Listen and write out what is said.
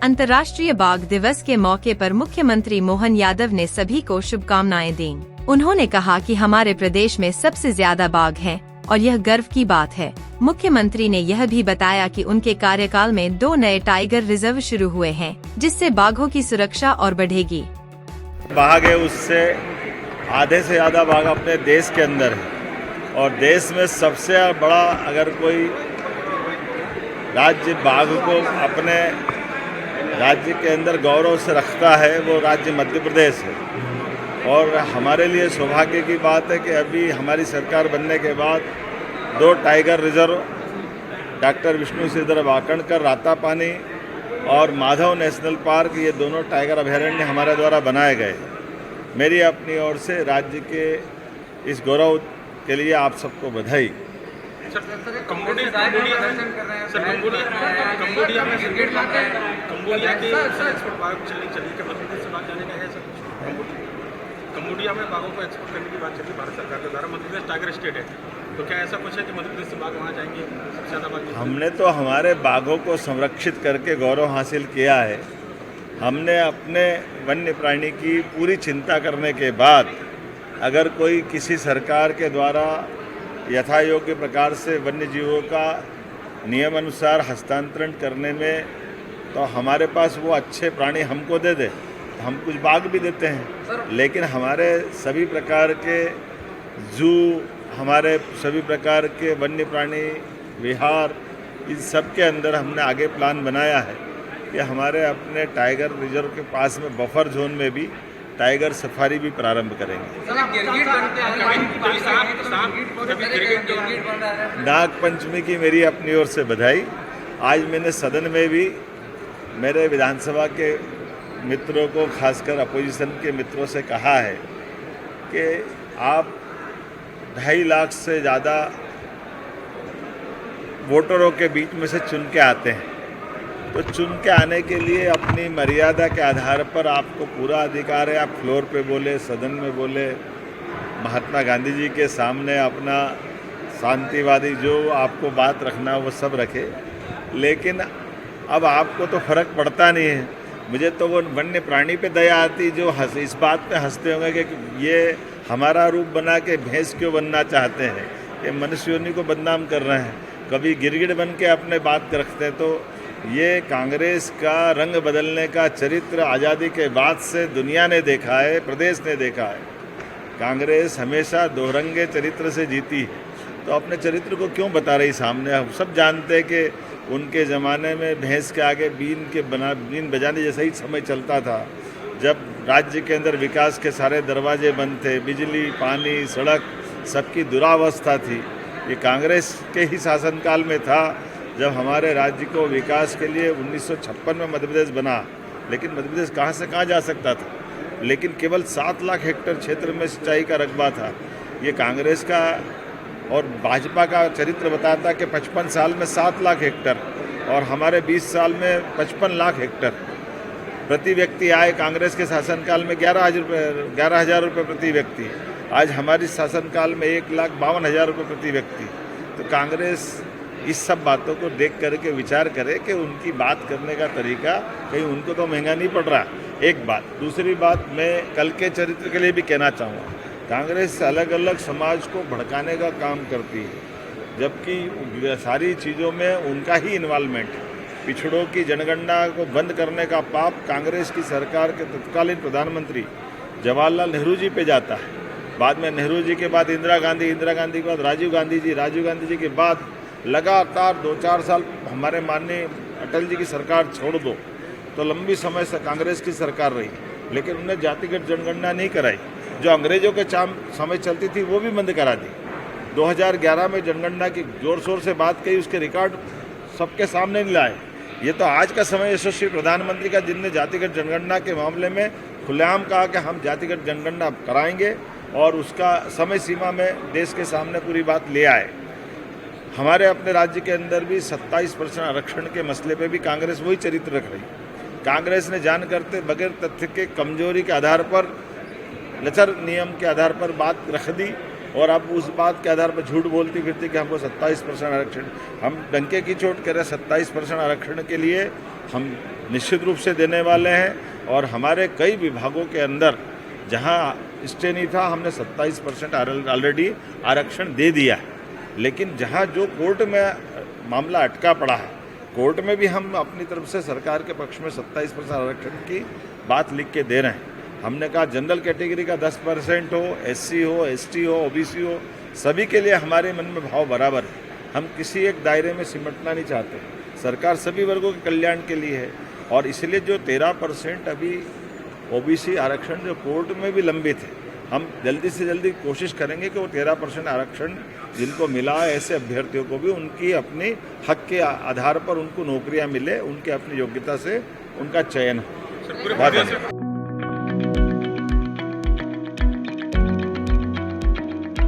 अंतर्राष्ट्रीय बाघ दिवस के मौके पर मुख्यमंत्री मोहन यादव ने सभी को शुभकामनाएं दी। उन्होंने कहा कि हमारे प्रदेश में सबसे ज्यादा बाघ हैं और यह गर्व की बात है। मुख्यमंत्री ने यह भी बताया कि उनके कार्यकाल में 2 नए टाइगर रिजर्व शुरू हुए हैं, जिससे बाघों की सुरक्षा और बढ़ेगी। बाघ है, उससे आधे से ज्यादा बाघ अपने देश के अंदर है और देश में सबसे बड़ा अगर कोई राज्य बाघ को अपने राज्य के अंदर गौरव से रखता है वो राज्य मध्य प्रदेश है। और हमारे लिए सौभाग्य की बात है कि अभी हमारी सरकार बनने के बाद 2 tiger reserve doctor Vishnu सिद्धर Wakankar Ratapani और माधव नेशनल पार्क, ये दोनों टाइगर अभयारण्य हमारे द्वारा बनाए गए। मेरी अपनी ओर से राज्य के इस गौरव के लिए आप सबको बधाई। कंबोडिया के एक्सपोर्ट बाघ चली के मध्य से बात जाने का है सर। कंबोडिया में बाघों को एक्सपोर्ट करने की बात चली भारत सरकार के द्वारा। मध्य प्रदेश टाइगर स्टेट है, तो क्या ऐसा कुछ है कि मध्य प्रदेश से बाघ वहाँ जाएंगे? सबसे ज़्यादा बाघ हमने तो हमारे बाघों को संरक्षित करके गौरव हासिल किया है। हमने अपने वन्य प्राणी की पूरी चिंता करने के बाद अगर कोई किसी सरकार के द्वारा यथा योग्य प्रकार से वन्य जीवों का नियम अनुसार हस्तांतरण करने में तो हमारे पास वो अच्छे प्राणी हमको दे दे तो हम कुछ बाघ भी देते हैं। लेकिन हमारे सभी प्रकार के जू, हमारे सभी प्रकार के वन्य प्राणी विहार, इन सब के अंदर हमने आगे प्लान बनाया है कि हमारे अपने टाइगर रिजर्व के पास में बफर जोन में भी टाइगर सफारी भी प्रारंभ करेंगे। नाग पंचमी की मेरी अपनी ओर से बधाई। आज मैंने सदन में भी मेरे विधानसभा के मित्रों को, खासकर अपोजिशन के मित्रों से कहा है कि आप 2.5 लाख से ज़्यादा वोटरों के बीच में से चुन के आते हैं, तो चुन के आने के लिए अपनी मर्यादा के आधार पर आपको पूरा अधिकार है। आप फ्लोर पे बोले, सदन में बोले, महात्मा गांधी जी के सामने अपना शांतिवादी जो आपको बात रखना वो सब रखे। लेकिन अब आपको तो फर्क पड़ता नहीं है। मुझे तो वो वन्य प्राणी पे दया आती जो इस बात पे हंसते होंगे कि ये हमारा रूप बना के भैंस क्यों बनना चाहते हैं, ये मनुष्य योनि को बदनाम कर रहे हैं, कभी गिरगिट बन के अपने बात रखते हैं। तो ये कांग्रेस का रंग बदलने का चरित्र आज़ादी के बाद से दुनिया ने देखा है, प्रदेश ने देखा है। कांग्रेस हमेशा दोहरंगे चरित्र से जीती है, तो अपने चरित्र को क्यों बता रही सामने? हम सब जानते हैं कि उनके ज़माने में भैंस के आगे बीन बजाने जैसा ही समय चलता था, जब राज्य के अंदर विकास के सारे दरवाजे बंद थे, बिजली, पानी, सड़क सबकी दुरावस्था थी। ये कांग्रेस के ही शासनकाल में था जब हमारे राज्य को विकास के लिए 1956 में मध्य प्रदेश बना। लेकिन मध्य प्रदेश कहाँ से कहाँ जा सकता था, लेकिन केवल 7 लाख हेक्टेयर क्षेत्र में सिंचाई का रकबा था। ये कांग्रेस का और भाजपा का चरित्र बताता है कि 55 साल में 7 लाख हेक्टेयर और हमारे 20 साल में 55 लाख हेक्टेयर प्रति व्यक्ति आए। कांग्रेस के शासनकाल में 11,000 रुपये प्रति व्यक्ति, आज हमारी शासनकाल में 1,52,000 रुपये प्रति व्यक्ति। तो कांग्रेस इस सब बातों को देख करके विचार करे कि उनकी बात करने का तरीका कहीं उनको तो महंगा नहीं पड़ रहा। एक बात। दूसरी बात, मैं कल के चरित्र के लिए भी कहना चाहूँगा, कांग्रेस अलग अलग समाज को भड़काने का काम करती है, जबकि सारी चीज़ों में उनका ही इन्वॉल्वमेंट है। पिछड़ों की जनगणना को बंद करने का पाप कांग्रेस की सरकार के तत्कालीन प्रधानमंत्री जवाहरलाल नेहरू जी पे जाता है। बाद में नेहरू जी के बाद इंदिरा गांधी के बाद राजीव गांधी जी के बाद लगातार 2-4 साल हमारे माननीय अटल जी की सरकार छोड़ दो तो लंबी समय से कांग्रेस की सरकार रही, लेकिन उन्हें जातिगत जनगणना नहीं कराई। जो अंग्रेजों के समय चलती थी वो भी बंद करा दी। 2011 में जनगणना की जोर शोर से बात कही, उसके रिकॉर्ड सबके सामने नहीं लाए। ये तो आज का समय यशस्वी प्रधानमंत्री का, जिनने जातिगत जनगणना के मामले में खुलेआम कहा कि हम जातिगत जनगणना कराएंगे और उसका समय सीमा में देश के सामने पूरी बात ले आए। हमारे अपने राज्य के अंदर भी 27% आरक्षण के मसले पे भी कांग्रेस वही चरित्र रख रही। कांग्रेस ने जान करते बगैर तथ्य के कमजोरी के आधार पर, लचर नियम के आधार पर बात रख दी और अब उस बात के आधार पर झूठ बोलती फिरती कि हमको 27% आरक्षण, हम डंके की चोट करें 27% आरक्षण के लिए हम निश्चित रूप से देने वाले हैं। और हमारे कई विभागों के अंदर जहां स्टे नहीं था हमने 27% ऑलरेडी आरक्षण दे दिया है। लेकिन जहां जो कोर्ट में मामला अटका पड़ा है, कोर्ट में भी हम अपनी तरफ से सरकार के पक्ष में 27% आरक्षण की बात लिख के दे रहे हैं। हमने कहा जनरल कैटेगरी का 10% हो, एससी हो, एसटी हो, ओबीसी हो, सभी के लिए हमारे मन में भाव बराबर है। हम किसी एक दायरे में सिमटना नहीं चाहते। सरकार सभी वर्गों के कल्याण के लिए है और इसलिए जो 13% अभी ओबीसी आरक्षण जो कोर्ट में भी लंबित है, हम जल्दी से जल्दी कोशिश करेंगे कि वो 13% आरक्षण जिनको मिला है ऐसे अभ्यर्थियों को भी उनकी अपनी हक के आधार पर उनको नौकरियां मिले, उनके अपनी योग्यता से उनका चयन हो। सर, पूरे